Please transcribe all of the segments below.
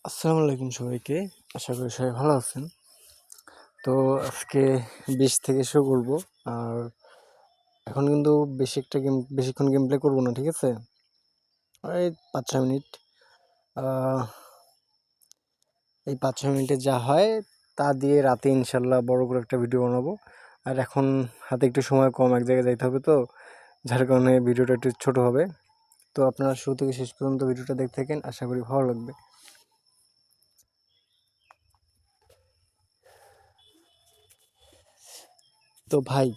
আসসালামু আলাইকুম সবাইকে। আশা করি সবাই ভালো আছেন। তো আজকে 20 থেকে শুরু করব। আর এখন কিন্তু বেশিক্ষণ গেম প্লে করবো না, ঠিক আছে? এই 5-6 মিনিট। এই 5-6 মিনিটে যা হয় তা দিয়ে রাতে ইনশাল্লাহ বড় করে একটা ভিডিও বানাবো। আর এখন হাতে একটু সময় কম, এক জায়গায় যাইতে হবে, তো যার কারণে ভিডিওটা একটু ছোট হবে। তো আপনারা শুরু থেকে শেষ পর্যন্ত ভিডিওটা দেখতে থাকেন, আশা করি ভালো লাগবে। তো ভাই,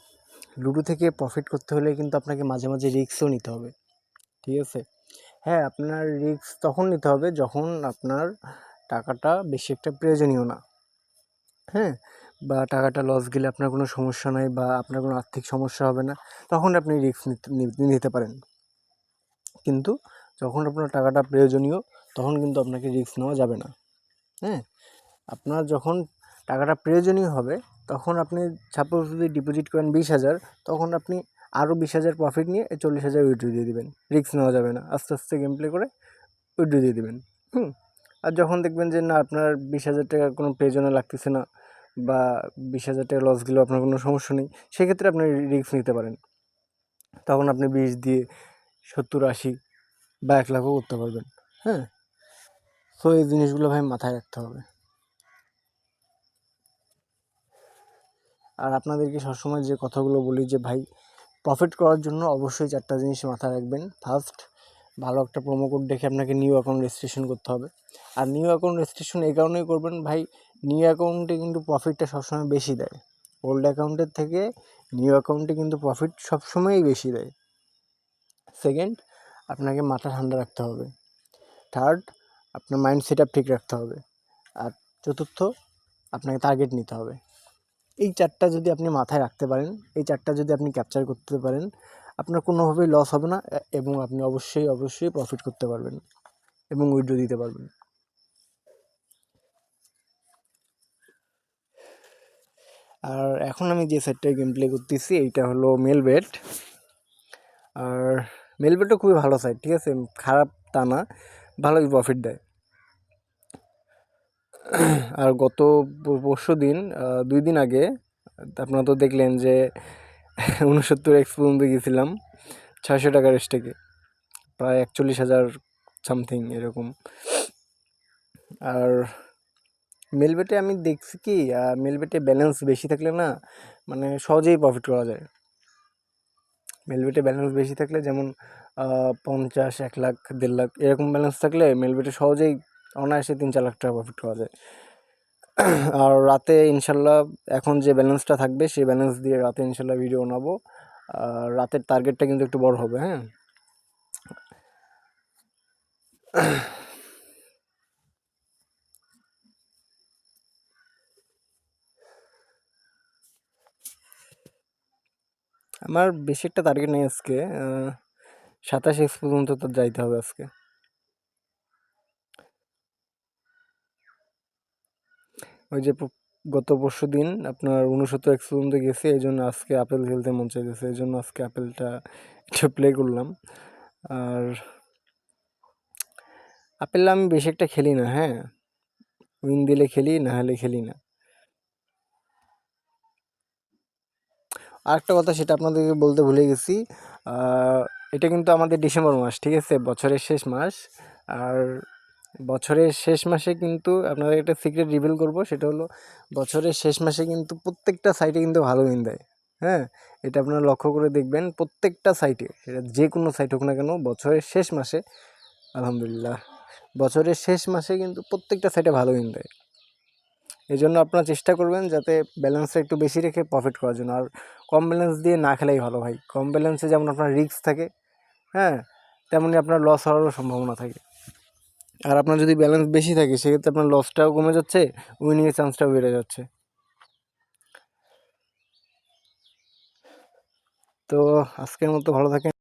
লুডো থেকে প্রফিট করতে হলে কিন্তু আপনাকে মাঝে মাঝে রিস্কও নিতে হবে, ঠিক আছে? হ্যাঁ, আপনার রিস্ক তখন নিতে হবে যখন আপনার টাকাটা বেশি একটা প্রয়োজনীয় না, হ্যাঁ, বা টাকাটা লস গেলে আপনার কোনো সমস্যা নাই বা আপনার কোনো আর্থিক সমস্যা হবে না, তখন আপনি রিস্ক নিতে পারেন। কিন্তু যখন আপনার টাকাটা প্রয়োজনীয় তখন কিন্তু আপনাকে রিস্ক নেওয়া যাবে না। হ্যাঁ, আপনার যখন টাকাটা প্রয়োজনীয় হবে তখন আপনি সাপোজ যদি ডিপোজিট করেন 20,000, তখন আপনি আরও 20,000 প্রফিট নিয়ে 40,000 উইথড্র দিয়ে দেবেন। রিস্ক নেওয়া যাবে না, আস্তে আস্তে গেম প্লে করে উইথড্র দিয়ে দেবেন। আর যখন দেখবেন যে না, আপনার 20,000 টাকা কোনো প্রয়োজনে লাগতেছে না বা 20,000 টাকা লস গেলেও আপনার কোনো সমস্যা নেই, সেক্ষেত্রে আপনি রিস্ক নিতে পারেন। তখন আপনি 20 দিয়ে 70-80 বা 1,00,000ও করতে পারবেন। হ্যাঁ, সো এই জিনিসগুলো ভাই মাথায় রাখতে হবে। আর আপনাদেরকে সবসময় যে কথাগুলো বলি যে ভাই, প্রফিট করার জন্য অবশ্যই 4টা জিনিস মাথায় রাখবেন। ফার্স্ট, ভালো একটা প্রোমো কোড দেখে আপনাকে নিউ অ্যাকাউন্ট রেজিস্ট্রেশন করতে হবে। আর নিউ অ্যাকাউন্ট রেজিস্ট্রেশন এই কারণেই করবেন ভাই, নিউ অ্যাকাউন্টে কিন্তু প্রফিটটা সবসময় বেশি দেয়। ওল্ড অ্যাকাউন্টের থেকে নিউ অ্যাকাউন্টে কিন্তু প্রফিট সবসময়ই বেশি দেয়। সেকেন্ড, আপনাকে মাথা ঠান্ডা রাখতে হবে। থার্ড, আপনার মাইন্ড সেট আপ ঠিক রাখতে হবে। আর চতুর্থ, আপনাকে টার্গেট নিতে হবে। এই 4টা যদি আপনি মাথায় রাখতে পারেন, এই 4টা যদি আপনি ক্যাপচার করতে পারেন, আপনার কোনোভাবেই লস হবে না এবং আপনি অবশ্যই প্রফিট করতে পারবেন এবং উইথড্র দিতে পারবেন। আর এখন আমি যে সেটটায় গেম প্লে করতেছি এইটা হলো মেলবেট। আর মেলবেটও খুবই ভালো সাইট, ঠিক আছে, খারাপ তা না, ভালোই প্রফিট দেয়। আর গত পরশু দিন, 2 দিন আগে আপনারা তো দেখলেন যে 69x পর্যন্ত গেছিলাম 600 টাকার স্টেকে, প্রায় 41,000 সামথিং এরকম। আর মেলবেটে আমি দেখছি কি, মেলবেটে ব্যালেন্স বেশি থাকলে না, মানে সহজেই প্রফিট করা যায়। মেলবেটে ব্যালেন্স বেশি থাকলে, যেমন 50, 1 লাখ, 1.5 লাখ এরকম ব্যালেন্স থাকলে মেলবেটে সহজেই অনায়াসে 3-4 লাখ টাকা প্রফিট করা যায়। আর রাতে ইনশাল্লাহ এখন যে ব্যালেন্সটা থাকবে সেই ব্যালেন্স দিয়ে রাতে ইনশাল্লাহ ভিডিও বানাবো। আর রাতের টার্গেটটা কিন্তু একটু বড় হবে। হ্যাঁ, আমার বেশি একটা টার্গেট নেই আজকে, 27x পর্যন্ত তো যাইতে হবে আজকে। ওই যে গত পরশু দিন আপনার 69x পর্যন্ত গেছে, এই জন্য আজকে আপেল খেলতে মন চাইতেছে, এই জন্য আজকে আপেলটা একটু প্লে করলাম। আর আপেল আমি বেশি একটা খেলি না, হ্যাঁ, উইন দিলে খেলি, না হলে খেলি না। আরেকটা কথা, সেটা আপনাদেরকে বলতে ভুলে গেছি, এটা কিন্তু আমাদের ডিসেম্বর মাস, ঠিক আছে, বছরের শেষ মাস। আর বছরের শেষ মাসে কিন্তু আপনাদের একটা সিক্রেট রিভিল করব, সেটা হলো বছরের শেষ মাসে কিন্তু প্রত্যেকটা সাইটে কিন্তু ভালো উইন দেয়। হ্যাঁ, এটা আপনারা লক্ষ্য করে দেখবেন, প্রত্যেকটা সাইটে, সেটা যে কোনো সাইট হোক না কেন, বছরের শেষ মাসে, আলহামদুলিল্লাহ, বছরের শেষ মাসে কিন্তু প্রত্যেকটা সাইটে ভালো উইন দেয়। এই জন্য আপনারা চেষ্টা করবেন যাতে ব্যালেন্সটা একটু বেশি রেখে প্রফিট করার জন্য। আর কম ব্যালেন্স দিয়ে না খেলাই ভালো ভাই। কম ব্যালেন্সে যেমন আপনার রিস্ক থাকে, হ্যাঁ, তেমনি আপনার লস হওয়ারও সম্ভাবনা থাকে। আর আপনার যদি ব্যালেন্স বেশি থাকে সেক্ষেত্রে আপনার লসটাও কমে যাচ্ছে, উইনিংয়ের চান্সটাও বেড়ে যাচ্ছে। তো আজকের মতো ভালো থাকেন।